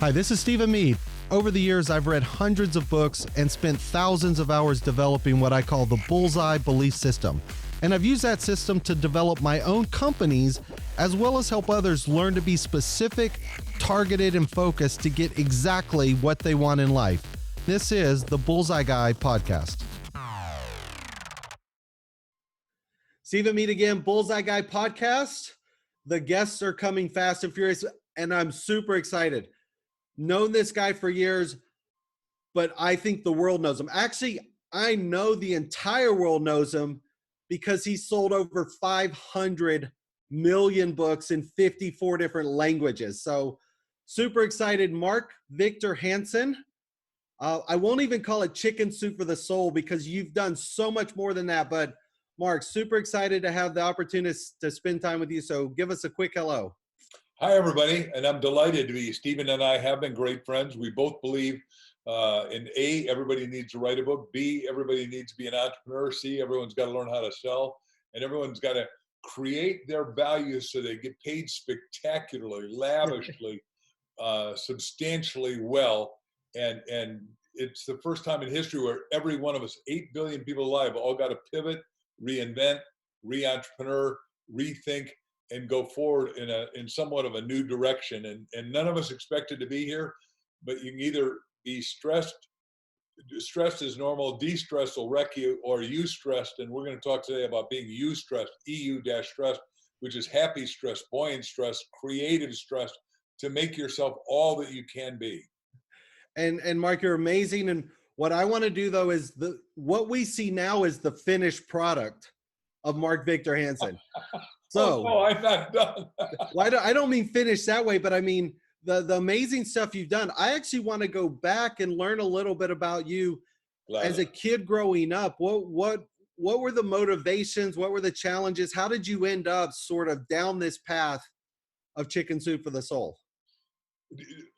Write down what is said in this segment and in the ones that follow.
Hi, this is Stephen Mead. Over the years, I've read hundreds of books and spent thousands of hours developing what I call the Bullseye Belief System. And I've used that system to develop my own companies, as well as help others learn to be specific, targeted, and focused to get exactly what they want in life. This is the Bullseye Guy Podcast. Stephen Mead again, Bullseye Guy Podcast. The guests are coming fast and furious, and I'm super excited. Known this guy for years, but I think the world knows him. Actually, I know the entire world knows him because he sold over 500 million books in 54 different languages. So super excited. Victor Hansen. I won't even call it chicken soup for the soul because you've done so much more than that. But Mark, super excited to have the opportunity to spend time with you. So give us a quick hello. Hi, everybody, and I'm delighted to be. Stephen and I have been great friends. We both believe in A, everybody needs to write a book. B, everybody needs to be an entrepreneur. C, everyone's got to learn how to sell. And everyone's got to create their values so they get paid spectacularly, lavishly, substantially well. And it's the first time in history where every one of us, 8 billion people alive, all got to pivot, reinvent, re-entrepreneur, rethink, and go forward in somewhat of a new direction. And none of us expected to be here, but you can either be stressed is normal, de-stress will wreck you, or eustressed. And we're going to talk today about being eustressed, EU-stressed, which is happy stress, buoyant stress, creative stress, to make yourself all that you can be. And Mark, you're amazing. And what I want to do though is what we see now is the finished product of Mark Victor Hansen. So, no, I'm not done. Well, I don't mean finished that way, but I mean the amazing stuff you've done. I actually want to go back and learn a little bit about you as a kid growing up. What were the motivations? What were the challenges? How did you end up sort of down this path of chicken soup for the soul?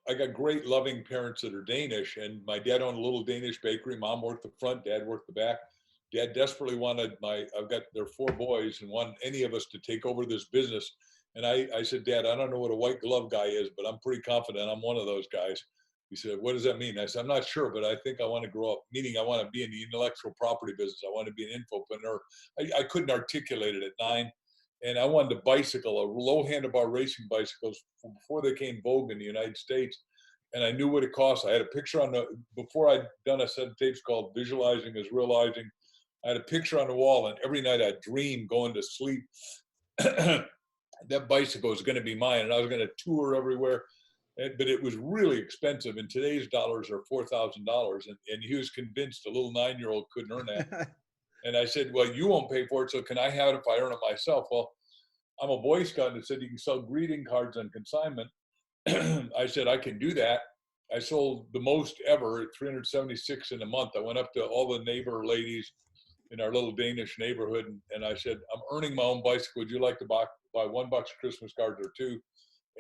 I got great loving parents that are Danish, and my dad owned a little Danish bakery. Mom worked the front, dad worked the back. Dad desperately wanted there are 4 boys and wanted any of us to take over this business. And I said, Dad, I don't know what a white glove guy is, but I'm pretty confident I'm one of those guys. He said, what does that mean? I said, I'm not sure, but I think I want to grow up, meaning I want to be in the intellectual property business. I want to be an infopreneur. I couldn't articulate it at 9. And I wanted to bicycle, a low handlebar racing bicycles before they came vogue in the United States. And I knew what it cost. I had a picture before I'd done a set of tapes called Visualizing is Realizing. I had a picture on the wall, and every night I'd dream going to sleep that bicycle was going to be mine, and I was going to tour everywhere. But it was really expensive, and today's dollars are $4,000. And he was convinced a little 9-year-old couldn't earn that. And I said, well, you won't pay for it, so can I have it if I earn it myself? Well, I'm a Boy Scout, and it said you can sell greeting cards on consignment. I said, I can do that. I sold the most ever at 376 in a month. I went up to all the neighbor ladies in our little Danish neighborhood, and I said, I'm earning my own bicycle. Would you like to buy $1 Christmas card or 2?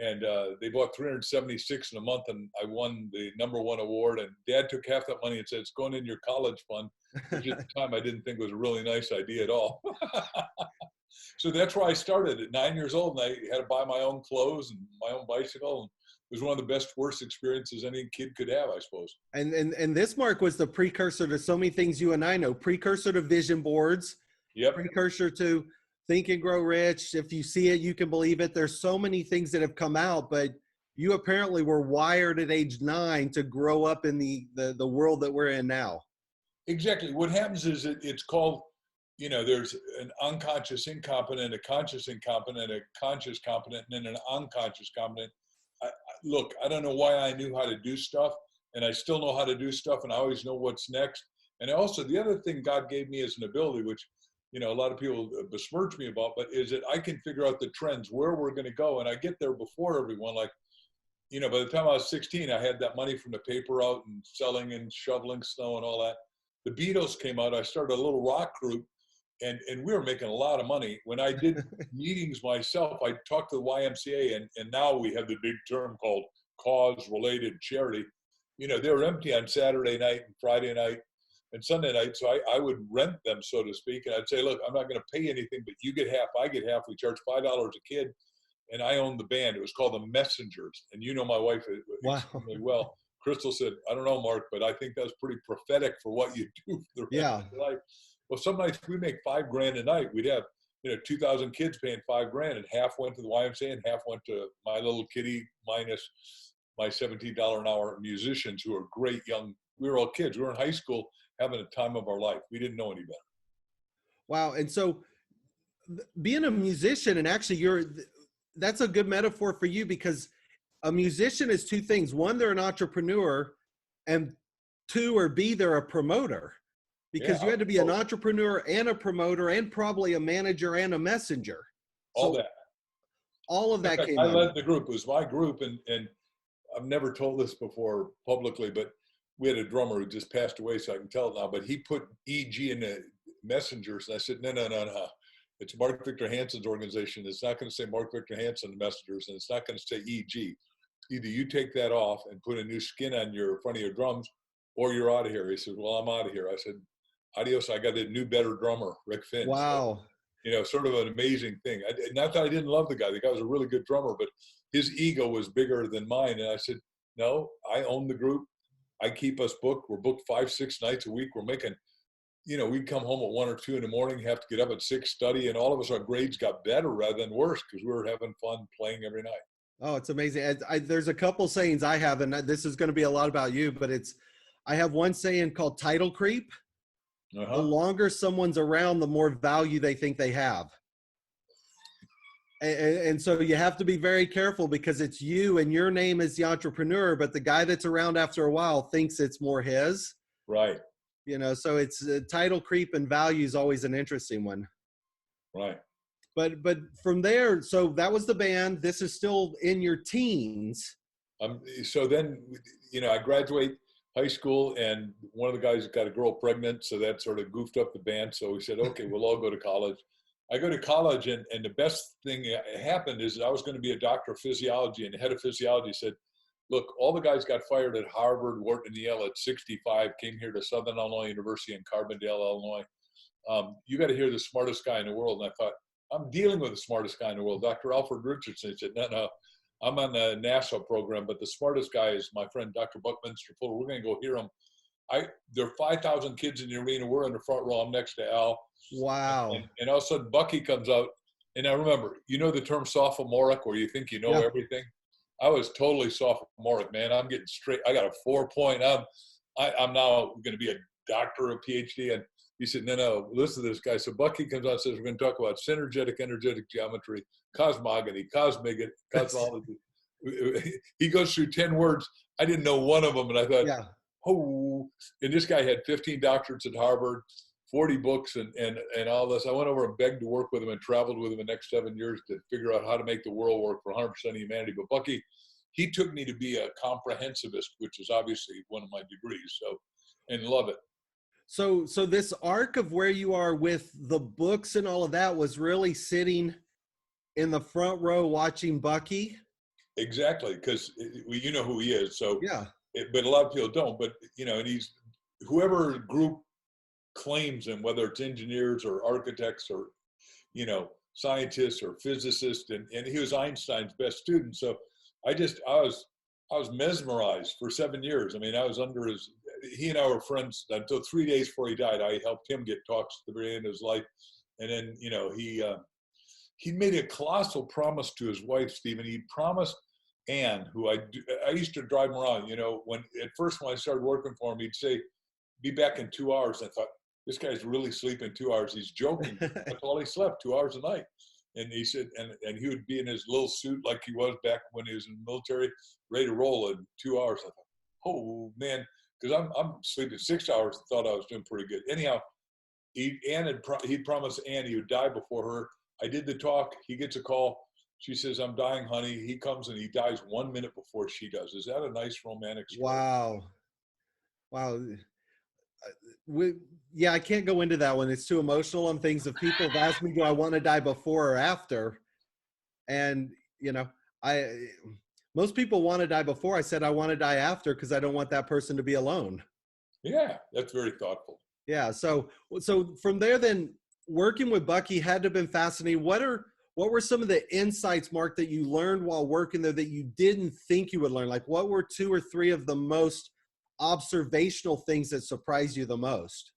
And they bought 376 in a month, and I won the #1 award. And Dad took half that money and said, it's going in your college fund, which at the time I didn't think was a really nice idea at all. So that's where I started at 9 years old, and I had to buy my own clothes and my own bicycle. And it was one of the best, worst experiences any kid could have, I suppose. And this, Mark, was the precursor to so many things you and I know. Precursor to vision boards. Yep. Precursor to Think and Grow Rich. If you see it, you can believe it. There's so many things that have come out, but you apparently were wired at age 9 to grow up in the world that we're in now. Exactly. What happens is it's called, there's an unconscious incompetent, a conscious incompetent, a conscious competent, and then an unconscious competent. Look, I don't know why I knew how to do stuff, and I still know how to do stuff, and I always know what's next. And also, the other thing God gave me as an ability, which, a lot of people besmirch me about, but is that I can figure out the trends, where we're going to go, and I get there before everyone. Like, by the time I was 16, I had that money from the paper out and selling and shoveling snow and all that. The Beatles came out. I started a little rock group, and we were making a lot of money. When I did meetings myself, I talked to the YMCA, and now we have the big term called cause-related charity. They were empty on Saturday night and Friday night and Sunday night, so I would rent them, so to speak, and I'd say, look, I'm not going to pay anything, but you get half, I get half. We charge $5 a kid, and I owned the band. It was called the Messengers, and you know my wife Wow. extremely well. Crystal said, "I don't know, Mark, but I think that's pretty prophetic for what you do for the rest of your life." Well, some nights we make $5,000 a night. We'd have 2,000 kids paying $5,000, and half went to the YMCA and half went to my little kitty minus my $17 an hour musicians who are great young. We were all kids. We were in high school having a time of our life. We didn't know any better. Wow. And so being a musician, and actually that's a good metaphor for you, because a musician is two things. One, they're an entrepreneur, and two, or B, they're a promoter, because you had to be an entrepreneur and a promoter and probably a manager and a messenger. All of that came I out. led the group. It was my group, and I've never told this before publicly, but we had a drummer who just passed away, so I can tell it now, but he put EG in the Messengers, and I said, no. It's Mark Victor Hansen's organization. It's not going to say Mark Victor Hansen, the Messengers, and it's not going to say EG. Either you take that off and put a new skin on your front of your drums, or you're out of here. He said, well, I'm out of here. I said, adios. I got a new, better drummer, Rick Finn. Wow. So, sort of an amazing thing. Not that I didn't love the guy. The guy was a really good drummer, but his ego was bigger than mine. And I said, no, I own the group. I keep us booked. We're booked 5-6 nights a week. We're making, we'd come home at 1 or 2 in the morning, have to get up at 6, study, and all of us, our grades got better rather than worse because we were having fun playing every night. Oh, it's amazing. There's a couple sayings I have, and this is going to be a lot about you, but I have one saying called title creep. The longer someone's around, the more value they think they have. And so you have to be very careful, because it's you and your name is the entrepreneur, but the guy that's around after a while thinks it's more his. Right. So it's title creep, and value is always an interesting one. Right. But from there, so that was the band. This is still in your teens. So then, I graduate high school, and one of the guys got a girl pregnant, so that sort of goofed up the band. So we said, okay, we'll all go to college. I go to college, and the best thing that happened is I was going to be a doctor of physiology, and the head of physiology said, look, all the guys got fired at Harvard, Wharton, and Yale at 65, came here to Southern Illinois University in Carbondale, Illinois. You got to hear the smartest guy in the world. And I thought, I'm dealing with the smartest guy in the world, Dr. Alfred Richardson. He said, no, I'm on the NASA program, but the smartest guy is my friend, Dr. Buckminster Fuller. We're going to go hear him. There are 5,000 kids in the arena. We're in the front row. I'm next to Al. Wow. And all of a sudden, Bucky comes out. And I remember, the term sophomoric, where you think you know everything? I was totally sophomoric, man. I'm getting straight. I got a 4.0. I'm now going to be a doctor, a PhD. And he said, no, listen to this guy. So Bucky comes out and says, we're going to talk about synergetic, energetic geometry, cosmogony, cosmology. He goes through 10 words. I didn't know one of them. And I thought, and this guy had 15 doctorates at Harvard, 40 books and all this. I went over and begged to work with him and traveled with him the next 7 years to figure out how to make the world work for 100% of humanity. But Bucky, he took me to be a comprehensivist, which is obviously one of my degrees. So, and love it. So this arc of where you are with the books and all of that was really sitting in the front row watching Bucky. Exactly. Because you know who he is. So yeah. But a lot of people don't. But and he's whoever group claims him, whether it's engineers or architects or scientists or physicists, and he was Einstein's best student. So I was mesmerized for 7 years. I mean, I was under he and I were friends until 3 days before he died. I helped him get talks at the very end of his life, and then he made a colossal promise to his wife, Stephen. He promised Anne, who I used to drive him around. When I started working for him, he'd say, "Be back in 2 hours." I thought, this guy's really sleeping 2 hours. He's joking. That's all he slept, 2 hours a night. And he said, and he would be in his little suit like he was back when he was in the military, ready to roll in 2 hours. I thought, oh man, because I'm sleeping 6 hours. I thought I was doing pretty good. Anyhow, he'd promised Anne he would die before her. I did the talk. He gets a call. She says, "I'm dying, honey." He comes and he dies 1 minute before she does. Is that a nice romantic story? Wow. I can't go into that one. It's too emotional on things. If people have asked me, do I want to die before or after? And, most people want to die before. I said, I want to die after because I don't want that person to be alone. Yeah, that's very thoughtful. Yeah. So from there, then working with Bucky had to have been fascinating. What what were some of the insights, Mark, that you learned while working there that you didn't think you would learn? Like, what were 2 or 3 of the most observational things that surprised you the most?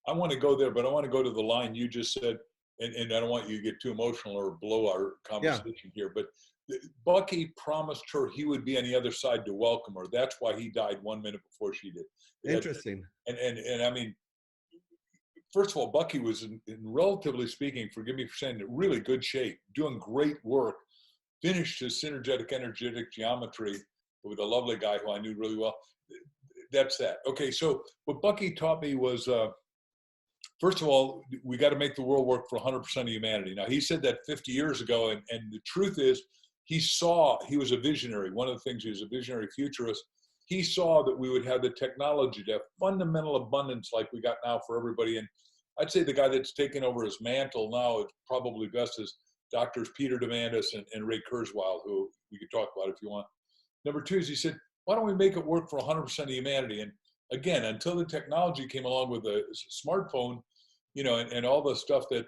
I want to go there, but I want to go to the line you just said, and I don't want you to get too emotional or blow our conversation here, but Bucky promised her he would be on the other side to welcome her. That's why he died 1 minute before she did. Interesting. And I mean, first of all, Bucky was in relatively speaking, forgive me for saying it, really good shape, doing great work, finished his synergetic energetic geometry with a lovely guy who I knew really well. That's that. Okay, so what Bucky taught me was, first of all, we got to make the world work for 100% of humanity. Now, he said that 50 years ago, and the truth is, he was a visionary. One of the things, he was a visionary futurist. He saw that we would have the technology to have fundamental abundance like we got now for everybody. And I'd say the guy that's taken over his mantle now is probably best is Doctors Peter Diamandis and Ray Kurzweil, who we could talk about if you want. Number 2 is he said, why don't we make it work for 100% of humanity? And again, until the technology came along with a smartphone, you know, and all the stuff that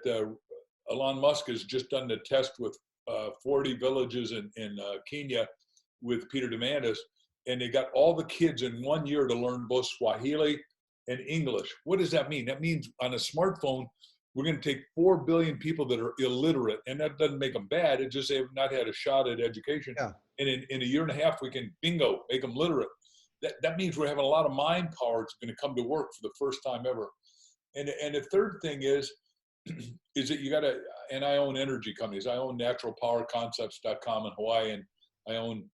Elon Musk has just done the test with 40 villages in Kenya with Peter Diamandis, and they got all the kids in 1 year to learn both Swahili and English. What does that mean? That means on a smartphone, we're going to take 4 billion people that are illiterate, and that doesn't make them bad. It just they have not had a shot at education. Yeah. And in a year and a half, we can bingo, make them literate. That means we're having a lot of mind power that's going to come to work for the first time ever. And the third thing is that you got to, and I own energy companies. I own naturalpowerconcepts.com in Hawaii, and I own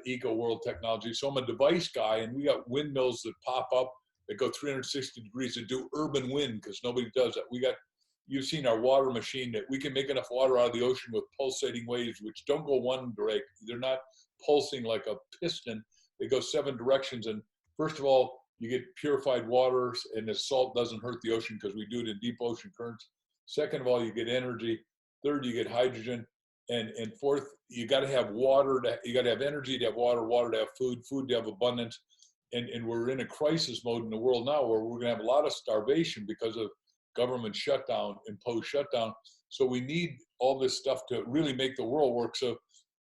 Eco World Technology. So I'm a device guy, and we got windmills that pop up that go 360 degrees that do urban wind because nobody does that. You've seen our water machine that we can make enough water out of the ocean with pulsating waves, which don't go one direction. They're not pulsing like a piston. They go 7 directions. And first of all, you get purified waters, and the salt doesn't hurt the ocean because we do it in deep ocean currents. Second of all, you get energy. Third, you get hydrogen. And fourth, you got to have water. You got to have energy to have water, water to have food, food to have abundance. And we're in a crisis mode in the world now where we're going to have a lot of starvation because of government shutdown, imposed shutdown. So we need all this stuff to really make the world work. So,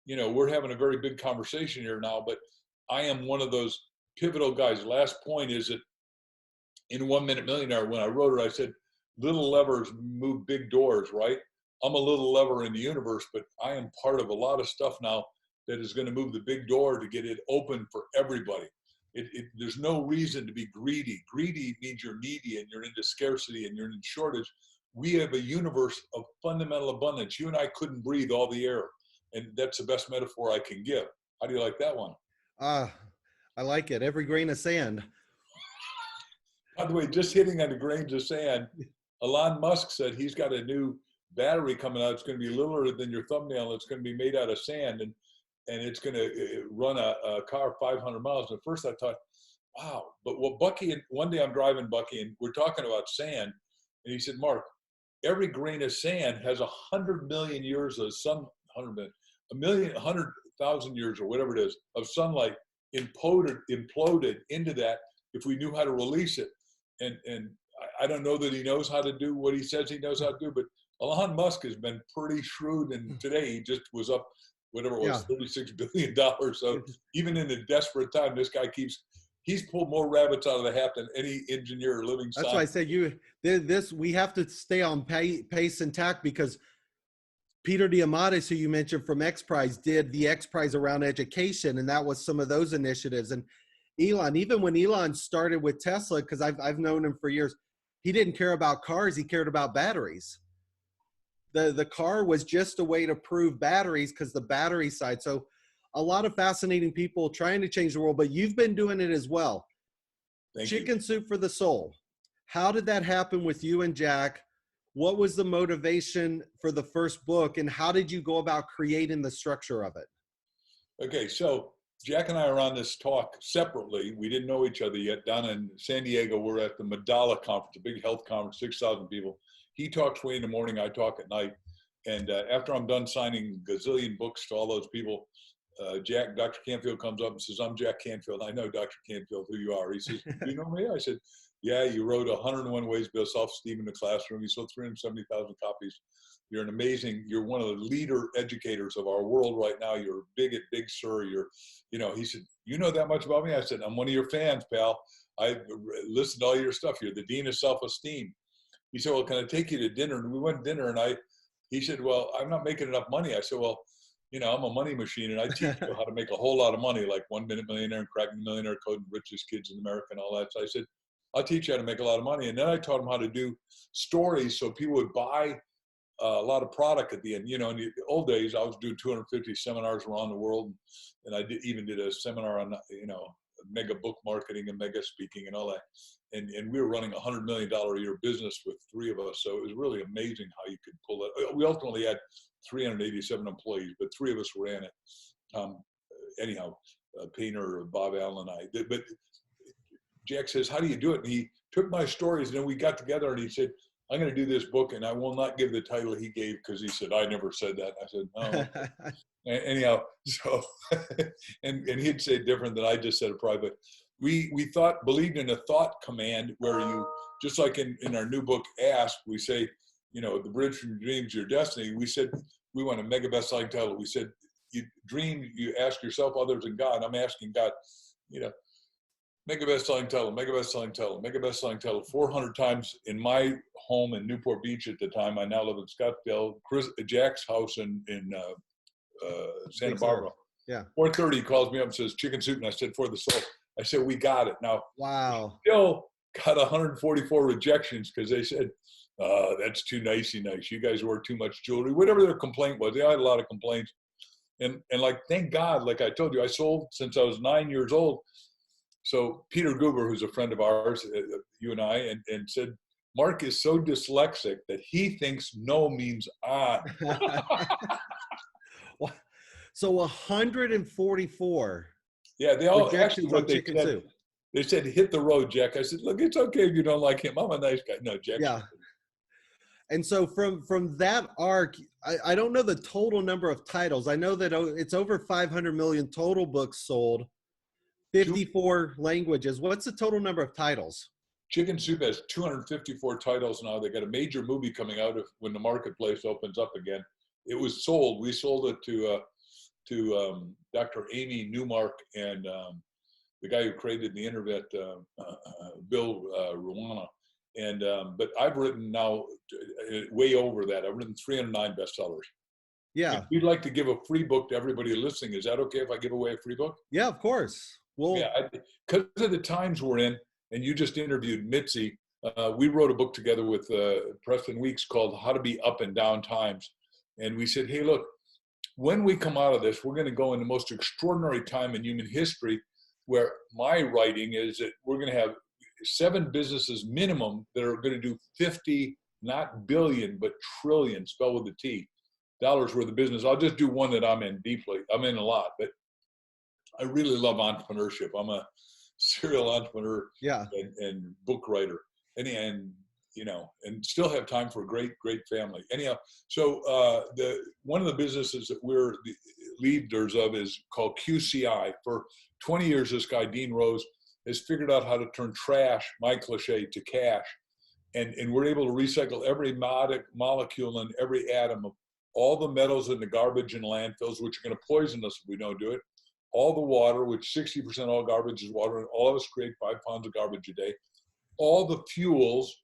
you know, we're having a very big conversation here now, but I am one of those pivotal guys. Last point is that in 1 Minute Millionaire, when I wrote it, I said, little levers move big doors, right? I'm a little lever in the universe, but I am part of a lot of stuff now that is going to move the big door to get it open for everybody. There's no reason to be greedy. Greedy means you're needy and you're into scarcity and you're in shortage. We have a universe of fundamental abundance. You and I couldn't breathe all the air. And that's the best metaphor I can give. How do you like that one? I like it. Every grain of sand. By the way, just hitting on the grains of sand, Elon Musk said he's got a new battery coming out. It's going to be littler than your thumbnail. It's going to be made out of sand. And it's going to run a car 500 miles. And at first I thought, wow. But what Bucky, and one day I'm driving Bucky and we're talking about sand. And he said, Mark, every grain of sand has 100 million years of sun, 100 million, 100,000 years or whatever it is of sunlight imploded into that if we knew how to release it. And I don't know that he knows how to do what he says he knows how to do, but Elon Musk has been pretty shrewd. And today he just was up, whatever it was, $36 billion. So even in a desperate time, this guy he's pulled more rabbits out of the hat than any engineer living. That's why I said we have to stay on pace and tack, because Peter Diamandis, who you mentioned from X Prize, did the X Prize around education, and that was some of those initiatives. And Elon, even when Elon started with Tesla, because I've known him for years, he didn't care about cars, he cared about batteries. The car was just a way to prove batteries, because the battery side. So a lot of fascinating people trying to change the world, but you've been doing it as well. Chicken Soup for the Soul. How did that happen with you and Jack? What was the motivation for the first book, and how did you go about creating the structure of it? Okay, so Jack and I are on this talk separately. We didn't know each other yet. Down in San Diego, we're at the Medalla conference, a big health conference, 6,000 people. He talks way in the morning, I talk at night. And after I'm done signing gazillion books to all those people, Dr. Canfield comes up and says, I'm Jack Canfield. I know Dr. Canfield, who you are. He says, do you know me? I said, yeah, you wrote 101 Ways to Build Self-Esteem in the Classroom. You sold 370,000 copies. You're you're one of the leader educators of our world right now. You're a big sir. He said, you know that much about me? I said, I'm one of your fans, pal. I listened to all your stuff. You're the dean of self-esteem. He said, well, can I take you to dinner? And we went to dinner, and he said, well, I'm not making enough money. I said, well, I'm a money machine, and I teach you how to make a whole lot of money, like 1 Minute Millionaire and Cracking the Millionaire Code and Richest Kids in America and all that. So I said, I'll teach you how to make a lot of money. And then I taught him how to do stories so people would buy a lot of product at the end. In the old days, I was doing 250 seminars around the world, and I even did a seminar on, mega book marketing and mega speaking and all that. And we were running $100 million a year business with 3 of us. So it was really amazing how you could pull it. We ultimately had 387 employees, but 3 of us ran it. Painter, Bob Allen, and I. But Jack says, how do you do it? And he took my stories, and then we got together, and he said, I'm going to do this book, and I will not give the title he gave, because he said, I never said that. I said, no. Anyhow, so, and he'd say different than I just said it probably, but we believed in a thought command where you, just like in our new book, Ask, we say, the bridge from your dreams to your destiny. We said, we want a mega best-selling title. We said, you dream, you ask yourself, others, and God. I'm asking God, mega best-selling title, mega best-selling title, mega best-selling title, 400 times in my home in Newport Beach at the time. I now live in Scottsdale. Jack's house in Santa Barbara. Yeah. 4:30, he calls me up and says, chicken soup. And I said, for the soul. I said, we got it. Now, wow. Still got 144 rejections because they said, that's too nicey nice. You guys wear too much jewelry. Whatever their complaint was. They had a lot of complaints. And thank God, like I told you, I sold since I was 9 years old. So Peter Guber, who's a friend of ours, you and I, and said, Mark is so dyslexic that he thinks no means on. So 144. Yeah, they all actually what they said. Soup. They said, hit the road, Jack. I said, look, it's okay if you don't like him. I'm a nice guy. No, Jack. Yeah. And so from that arc, I don't know the total number of titles. I know that it's over 500 million total books sold, 54 languages. What's the total number of titles? Chicken Soup has 254 titles now. They got a major movie coming out when the marketplace opens up again. It was sold. We sold it to Dr. Amy Newmark and the guy who created the internet, Bill Ruana. And but I've written now way over that. I've written 309 bestsellers. Yeah. If you'd like to give a free book to everybody listening, is that okay if I give away a free book? Yeah, of course. Well, yeah, because of the times we're in, and you just interviewed Mitzi, we wrote a book together with Preston Weeks called How to Be Up and Down Times. And we said, hey, look, when we come out of this, we're going to go in the most extraordinary time in human history, where my writing is that we're going to have 7 businesses minimum that are going to do 50, not billion, but trillion, spelled with a T, dollars worth of business. I'll just do one that I'm in deeply. I'm in a lot, but I really love entrepreneurship. I'm a serial entrepreneur, yeah, and book writer, and still have time for a great family. Anyhow, so one of the businesses that we're the leaders of is called QCI. For 20 years, this guy Dean Rose has figured out how to turn trash, my cliche, to cash, and we're able to recycle every molecule and every atom of all the metals in the garbage in landfills, which are going to poison us if we don't do it. All the water, which 60% of all garbage is water, and all of us create 5 pounds of garbage a day. All the fuels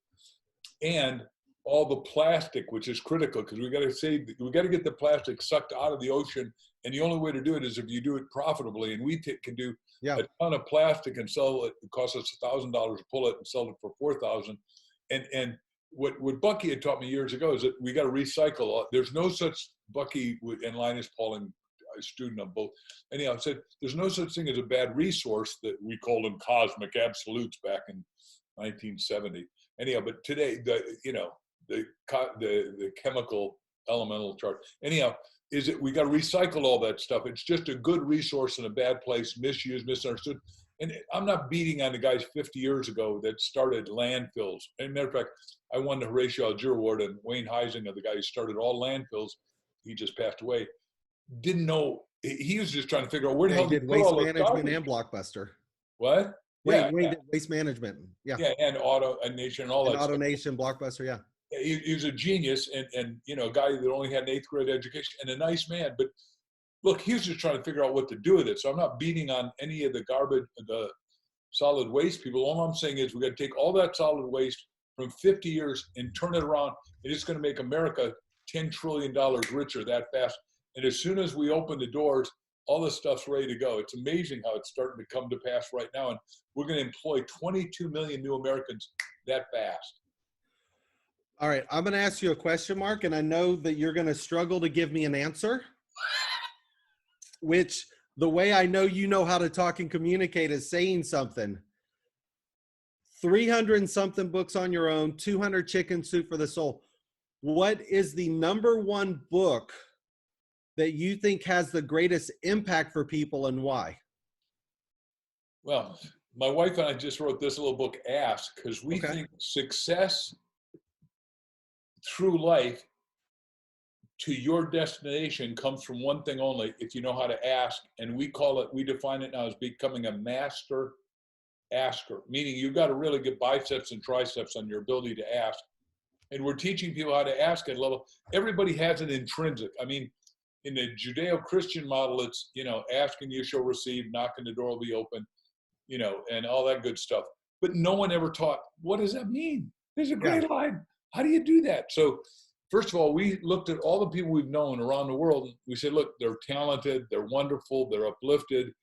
and all the plastic, which is critical, because we got to get the plastic sucked out of the ocean, and the only way to do it is if you do it profitably. And we can do a ton of plastic and sell it. It costs us $1,000 to pull it and sell it for $4,000. And what Bucky had taught me years ago is that we got to recycle. There's no such, Bucky and Linus Pauling, a student of both. Anyhow, I said there's no such thing as a bad resource, that we called them cosmic absolutes back in 1970. Anyhow, but today the chemical elemental chart. Anyhow, is that we got to recycle all that stuff. It's just a good resource in a bad place, misused, misunderstood. And I'm not beating on the guys 50 years ago that started landfills. As a matter of fact, I won the Horatio Alger Award, and Wayne Huizenga, the guy who started all landfills, he just passed away, didn't know he was just trying to figure out where the Yeah, he hell did did he put Waste all those Management garbage? and Blockbuster. What? Wayne, Yeah, Wayne yeah, did Waste Management. Yeah. yeah, and Auto and Nation and all And that stuff. AutoNation, Blockbuster. Yeah. He was a genius and you know, a guy that only had an 8th grade education and a nice man. But look, he was just trying to figure out what to do with it. So I'm not beating on any of the garbage, the solid waste people. All I'm saying is we got to take all that solid waste from 50 years and turn it around, and it's going to make America $10 trillion richer that fast. And as soon as we open the doors, all this stuff's ready to go. It's amazing how it's starting to come to pass right now. And we're going to employ 22 million new Americans that fast. All right. I'm going to ask you a question, Mark, and I know that you're going to struggle to give me an answer, which the way I know you know how to talk and communicate is saying something. 300 and something books on your own, 200 Chicken Soup for the Soul. What is the number one book that you think has the greatest impact for people and why? Well, my wife and I just wrote this little book, Ask, because we Okay. think success through life to your destination comes from one thing only: if you know how to ask. And we define it now as becoming a master asker, meaning you've got to really get biceps and triceps on your ability to ask. And we're teaching people how to ask at level. Everybody has an intrinsic. I mean, in the Judeo-Christian model, it's, you know, ask and you shall receive, knock and the door will be open, you know, and all that good stuff. But no one ever taught, what does that mean? There's a great line. How do you do that? So first of all, we looked at all the people we've known around the world. And we said, look, they're talented, they're wonderful, they're uplifted.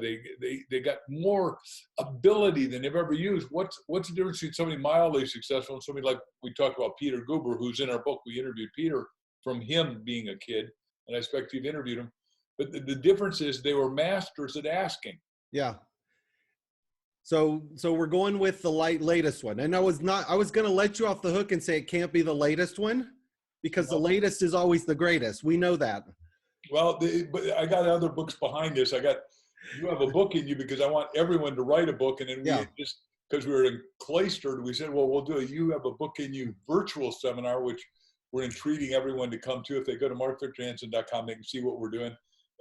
They got more ability than they've ever used. What's the difference between somebody mildly successful and somebody like we talked about Peter Guber, who's in our book? We interviewed Peter from him being a kid, and I expect you've interviewed him. But the difference is they were masters at asking. Yeah. So we're going with the latest one. And I was going to let you off the hook and say it can't be the latest one because the latest is always the greatest. We know that. Well, but I got other books behind this. You have a book in you because I want everyone to write a book. And then we just, because we were in cloistered, we said, well, we'll do You Have a Book in You virtual seminar, which we're entreating everyone to come to. If they go to markvictorhansen.com, they can see what we're doing.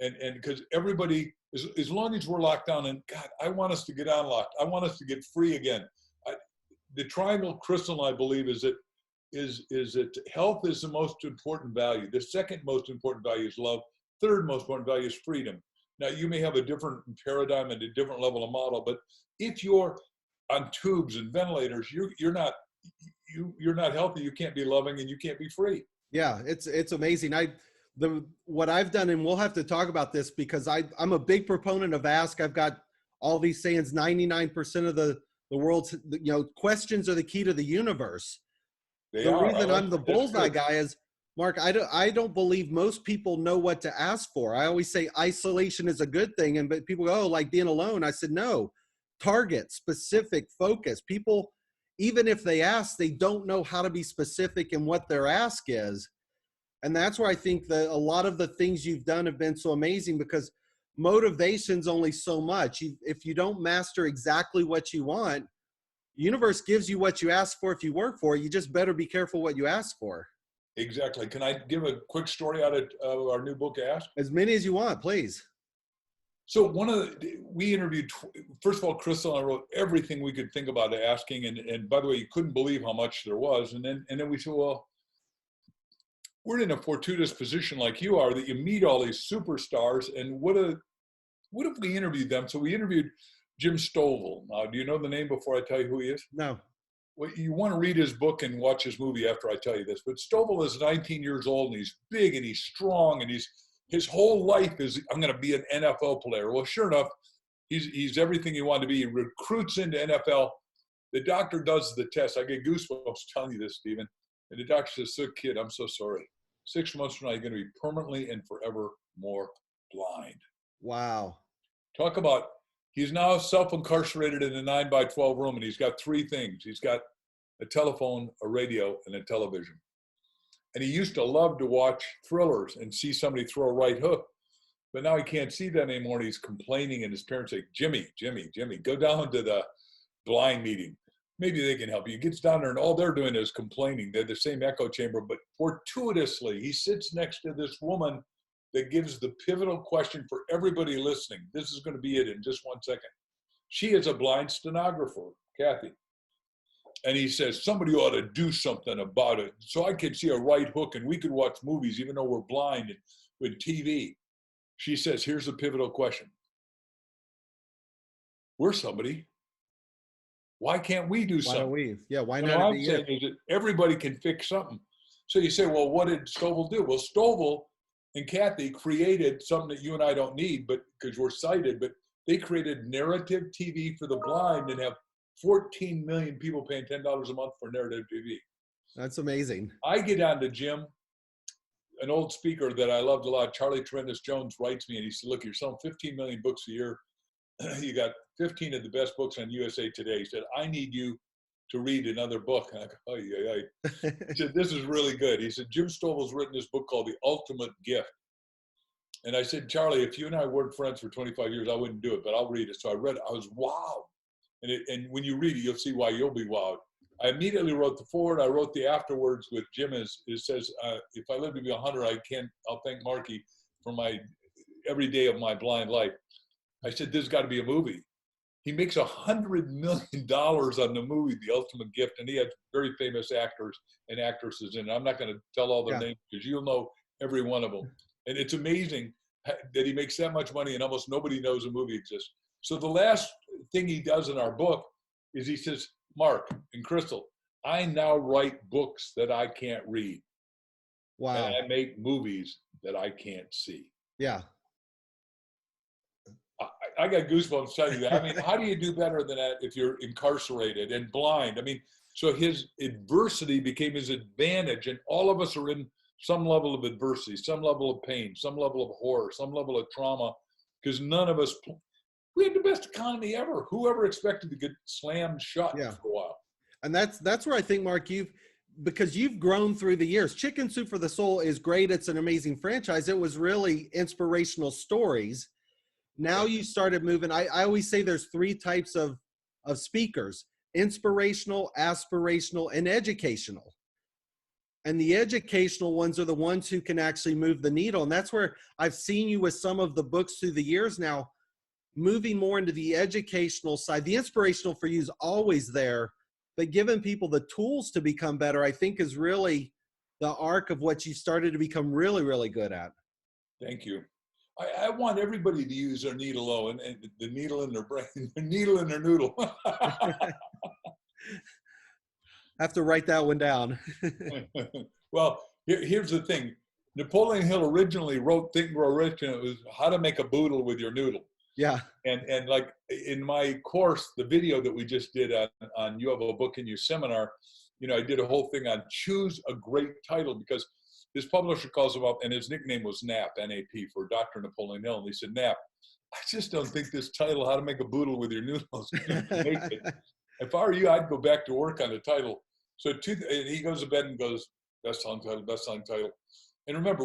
And because everybody, as long as we're locked down, and God, I want us to get unlocked. I want us to get free again. The triangle crystal, I believe, is that health is the most important value. The second most important value is love. Third most important value is freedom. Now, you may have a different paradigm and a different level of model, but if you're on tubes and ventilators, you're not healthy. You can't be loving and you can't be free. Yeah, it's amazing. What I've done, and we'll have to talk about this because I'm a big proponent of ask. I've got all these sayings. 99% of the world's questions are the key to the universe. The reason I'm the bullseye guy is, Mark, I don't believe most people know what to ask for. I always say isolation is a good thing, but people go, oh, like being alone. I said, no, target, specific, focus. People, even if they ask, they don't know how to be specific in what their ask is. And that's where I think that a lot of the things you've done have been so amazing because motivation's only so much. If you don't master exactly what you want, the universe gives you what you ask for if you work for it. You just better be careful what you ask for. Exactly. Can I give a quick story out of our new book, Ask? As many as you want, please. So we interviewed, first of all, Crystal and I wrote everything we could think about asking. And by the way, you couldn't believe how much there was. And then we said, well, we're in a fortuitous position like you are that you meet all these superstars. And what if we interviewed them? So we interviewed Jim Stovall. Now, do you know the name before I tell you who he is? No. Well, you want to read his book and watch his movie after I tell you this. But Stovall is 19 years old and he's big and he's strong and his whole life is, I'm going to be an NFL player. Well, sure enough, he's everything he wanted to be. He recruits into NFL. The doctor does the test. I get goosebumps telling you this, Stephen. And the doctor says, "So kid, I'm so sorry. 6 months from now, you're going to be permanently and forever more blind." Wow. Talk about, he's now self-incarcerated in a 9x12 room, and he's got three things. He's got a telephone, a radio, and a television. And he used to love to watch thrillers and see somebody throw a right hook. But now he can't see that anymore, and he's complaining, and his parents say, Jimmy, go down to the blind meeting. Maybe they can help you. He gets down there, and all they're doing is complaining. They're the same echo chamber, but fortuitously, he sits next to this woman that gives the pivotal question for everybody listening. This is going to be it in just 1 second. She is a blind stenographer, Kathy. And he says, somebody ought to do something about it so I could see a right hook and we could watch movies even though we're blind with TV. She says, here's the pivotal question. We're somebody. Why can't we do something? Why don't we? Yeah, why And not? what I'm saying is that everybody can fix something. So you say, well, what did Stovall do? Well, Stovall and Kathy created something that you and I don't need, but because we're sighted, but they created narrative TV for the blind and have 14 million people paying $10 a month for narrative TV. That's amazing. I get on to Jim, an old speaker that I loved a lot, Charlie Tremendous Jones, writes me and he said, look, you're selling 15 million books a year. You got 15 of the best books on USA Today. He said, I need you to read another book. And I go, oh, yeah. He said, this is really good. He said, Jim Stovall's written this book called The Ultimate Gift. And I said, Charlie, if you and I weren't friends for 25 years, I wouldn't do it, but I'll read it. So I read it. I was wowed. And when you read it, you'll see why you'll be wowed. I immediately wrote the foreword. I wrote the afterwards with Jim. It says, if I live to be 100, I'll thank Marky for every day of my blind life. I said, there's got to be a movie. He makes $100 million on the movie, The Ultimate Gift, and he had very famous actors and actresses in it. I'm not going to tell all their names because you'll know every one of them. And it's amazing that he makes that much money and almost nobody knows a movie exists. So the last thing he does in our book is he says, Mark and Crystal, I now write books that I can't read. Wow. And I make movies that I can't see. Yeah. I got goosebumps telling you that. I mean, how do you do better than that if you're incarcerated and blind? I mean, so his adversity became his advantage, and all of us are in some level of adversity, some level of pain, some level of horror, some level of trauma, because none of us, we had the best economy ever. Whoever expected to get slammed shut for a while? And that's where I think, Mark, because you've grown through the years. Chicken Soup for the Soul is great. It's an amazing franchise. It was really inspirational stories. Now you started moving. I always say there's 3 types of speakers: inspirational, aspirational, and educational. And the educational ones are the ones who can actually move the needle. And that's where I've seen you with some of the books through the years now, moving more into the educational side. The inspirational for you is always there, but giving people the tools to become better, I think, is really the arc of what you started to become really, really good at. Thank you. I want everybody to use their needle and the needle in their brain, the needle in their noodle. I have to write that one down. Well, here's the thing. Napoleon Hill originally wrote Think and Grow Rich, and it was how to make a boodle with your noodle. Yeah. And like in my course, the video that we just did on You Have a Book in Your seminar, I did a whole thing on choose a great title, because his publisher calls him up, and his nickname was Nap, N-A-P, for Dr. Napoleon Hill. And he said, Nap, I just don't think this title, How to Make a Boodle with Your Noodles, can make it. If I were you, I'd go back to work on the title. So and he goes to bed and goes, best-selling title. And remember,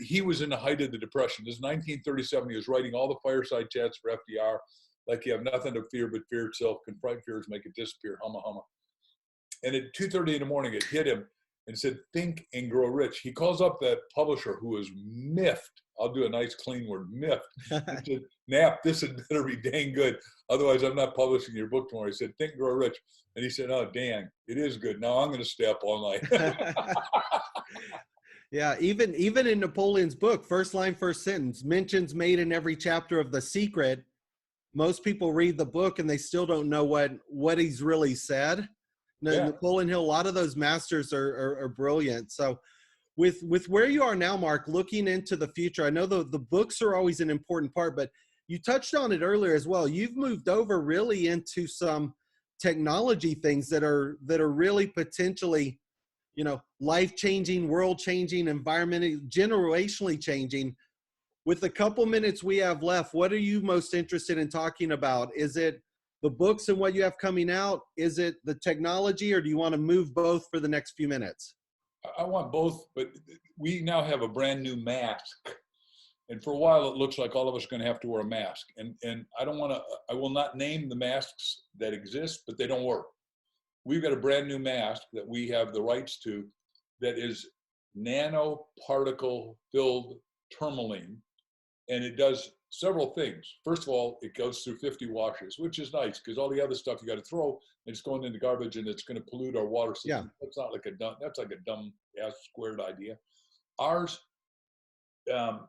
he was in the height of the Depression. This is 1937. He was writing all the fireside chats for FDR, like you have nothing to fear but fear itself. Confront fears, make it disappear, humma, humma. And at 2:30 in the morning, it hit him and said, Think and Grow Rich. He calls up that publisher who was miffed. I'll do a nice clean word, miffed. He said, Nap, this had better be dang good. Otherwise, I'm not publishing your book tomorrow. He said, Think and Grow Rich. And he said, oh, dang, it is good. Now I'm going to stay up all night. Yeah, even in Napoleon's book, first line, first sentence, mentions made in every chapter of The Secret. Most people read the book and they still don't know what he's really said. Yeah. Napoleon Hill, a lot of those masters are brilliant. So with where you are now, Mark, looking into the future, I know the books are always an important part, but you touched on it earlier as well. You've moved over really into some technology things that are really potentially, life-changing, world-changing, environmentally, generationally changing. With the couple minutes we have left, what are you most interested in talking about? Is it the books and what you have coming out? Is it the technology, or do you want to move both for the next few minutes? I want both, but we now have a brand new mask. And for a while, it looks like all of us are going to have to wear a mask. And I will not name the masks that exist, but they don't work. We've got a brand new mask that we have the rights to that is nanoparticle filled tourmaline, and it does several things. First of all, it goes through 50 washes, which is nice because all the other stuff you got to throw, it's going into garbage and it's going to pollute our water system. Yeah. That's not like that's like a dumb ass squared idea. Ours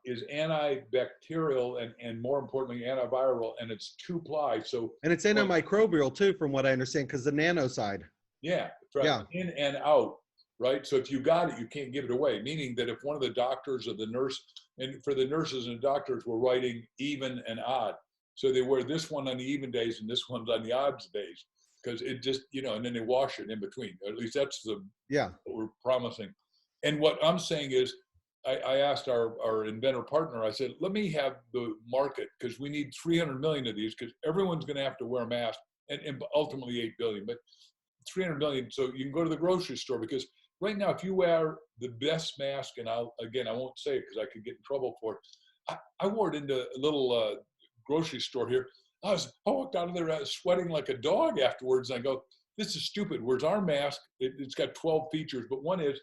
is antibacterial and more importantly antiviral, and it's 2-ply. So and it's antimicrobial too, from what I understand, because the nano side. Yeah, right. Yeah. In and out, right? So if you got it, you can't give it away. Meaning that if one of the doctors or the nurse, and for the nurses and doctors were writing even and odd, so they wear this one on the even days and this one's on the odd days, because it just, and then they wash it in between. At least that's what we're promising. And what I'm saying is, I asked our inventor partner, I said, let me have the market, because we need 300 million of these, because everyone's going to have to wear a mask, and ultimately 8 billion, but 300 million. So you can go to the grocery store, because right now, if you wear the best mask, and I won't say it because I could get in trouble for it. I wore it into a little grocery store here. I walked out of there sweating like a dog afterwards. And I go, this is stupid. Whereas our mask, it's got 12 features, but one is,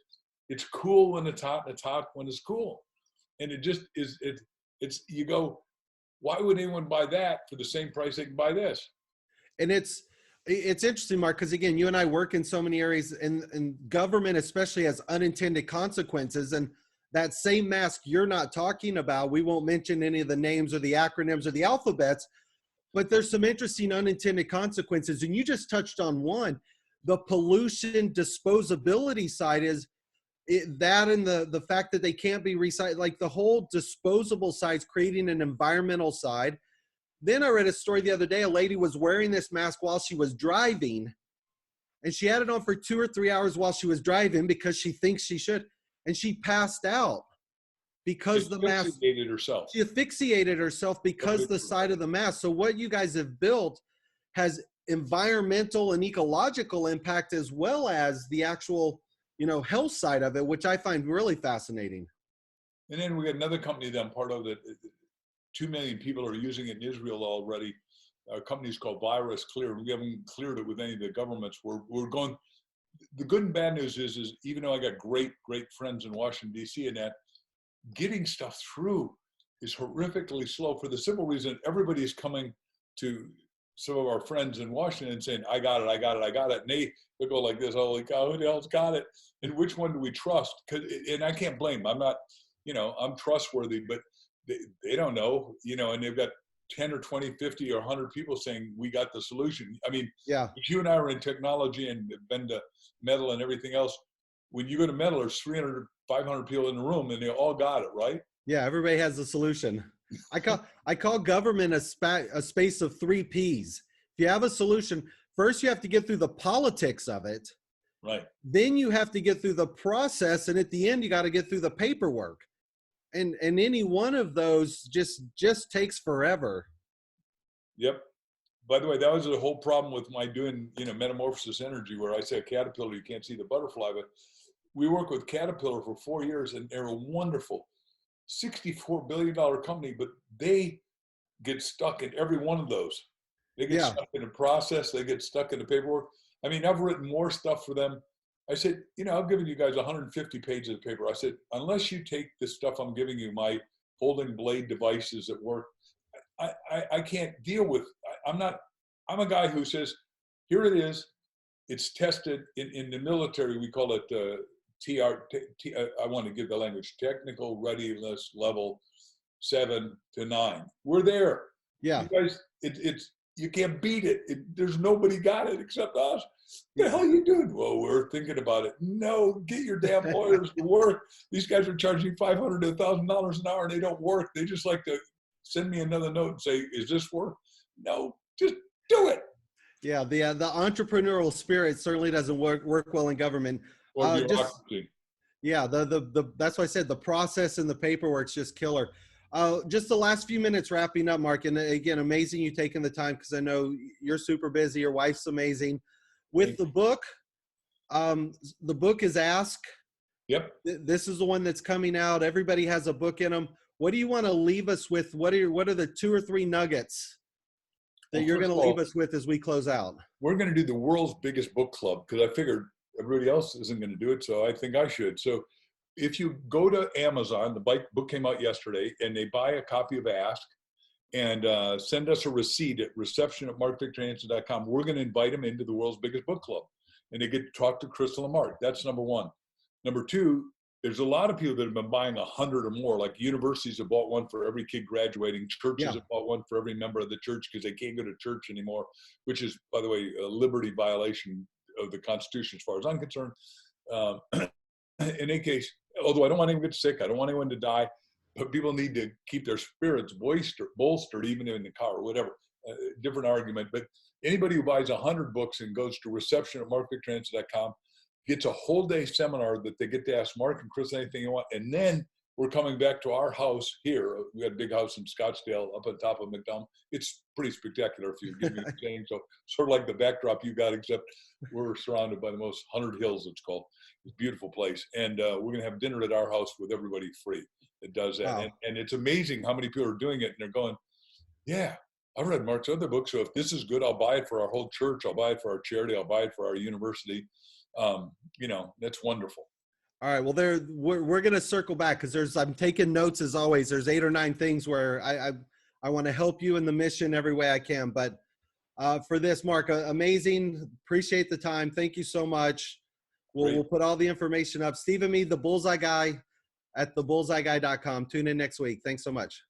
it's cool when it's hot, and it's hot when it's cool. And it just is, you go, why would anyone buy that for the same price they can buy this? And it's interesting, Mark, because again, you and I work in so many areas, and government especially has unintended consequences. And that same mask you're not talking about, we won't mention any of the names or the acronyms or the alphabets, but there's some interesting unintended consequences. And you just touched on one. The pollution disposability side is that, and the fact that they can't be recycled, like the whole disposable side's creating an environmental side. Then I read a story the other day. A lady was wearing this mask while she was driving, and she had it on for 2 or 3 hours while she was driving because she thinks she should, and she passed out because the mask. She asphyxiated herself because the side of the mask. So what you guys have built has environmental and ecological impact, as well as the actual, health side of it, which I find really fascinating. And then we got another company that I'm part of that 2 million people are using it in Israel already. Our company's called Virus Clear. We haven't cleared it with any of the governments. We're going. The good and bad news is even though I got great friends in Washington D.C. and that, getting stuff through is horrifically slow for the simple reason everybody's coming to some of our friends in Washington saying, I got it. And they go like this, holy cow, who the hell's got it? And which one do we trust? And I can't blame them. I'm not, I'm trustworthy, but they don't know, and they've got 10 or 20, 50 or 100 people saying, we got the solution. I mean, if you and I are in technology and been to Metal and everything else, when you go to Metal, there's 300, 500 people in the room and they all got it, right? Yeah, everybody has the solution. I call government a space of 3 Ps. If you have a solution, first you have to get through the politics of it. Right. Then you have to get through the process, and at the end you got to get through the paperwork. And any one of those just takes forever. Yep. By the way, that was the whole problem with my doing, metamorphosis energy, where I say a caterpillar, you can't see the butterfly, but we worked with Caterpillar for 4 years, and they're a wonderful $64 billion company, but they get stuck in every one of those. They get stuck in the process. They get stuck in the paperwork. I mean, I've written more stuff for them. I said, I've given you guys 150 pages of paper. I said, unless you take the stuff I'm giving you, my folding blade devices that work, I can't deal with. I'm a guy who says, here it is. It's tested in the military. We call it I want to give the language, technical readiness level 7 to 9. We're there. Yeah. You guys, you can't beat it. There's nobody got it except us. What the hell are you doing? Well, we're thinking about it. No, get your damn lawyers to work. These guys are charging $500 to $1,000 an hour and they don't work. They just like to send me another note and say, is this work? No, just do it. Yeah, the entrepreneurial spirit certainly doesn't work well in government. Or yeah, that's why I said the process and the paperwork's just killer. Just the last few minutes wrapping up, Mark, and again, amazing you taking the time, because I know you're super busy. Your wife's amazing. With the book is Ask. Yep. This is the one that's coming out. Everybody has a book in them. What do you want to leave us with? What are the 2 or 3 nuggets that you're going to leave us with as we close out? We're going to do the world's biggest book club, because I figured everybody else isn't going to do it, so I think I should. So if you go to Amazon, the book came out yesterday, and they buy a copy of Ask and send us a receipt at reception@markvictorhansen.com, we're going to invite them into the world's biggest book club. And they get to talk to Crystal and Mark. That's number one. Number two, there's a lot of people that have been buying 100 or more. Like universities have bought one for every kid graduating. Churches have bought one for every member of the church because they can't go to church anymore, which is, by the way, a liberty violation of the Constitution as far as I'm concerned. In any case, although I don't want anyone to get sick, I don't want anyone to die, but people need to keep their spirits bolstered, even in the car or whatever. Different argument. But anybody who buys 100 books and goes to reception@markvictorhansen.com gets a whole day seminar that they get to ask Mark and Chris anything you want. And then we're coming back to our house here. We got a big house in Scottsdale up on top of McDonald. It's pretty spectacular, if you give me the saying. So sort of like the backdrop you got, except we're surrounded by the most 100 hills, it's called. It's a beautiful place. And we're going to have dinner at our house with everybody free that does that. Wow. And it's amazing how many people are doing it. And they're going, yeah, I've read Mark's other books. So if this is good, I'll buy it for our whole church. I'll buy it for our charity. I'll buy it for our university. That's wonderful. All right. Well, we're going to circle back because I'm taking notes as always. There's 8 or 9 things where I want to help you in the mission every way I can. But for this, Mark, amazing. Appreciate the time. Thank you so much. We'll put all the information up. Stephen Mead, the Bullseye Guy at thebullseyeguy.com. Tune in next week. Thanks so much.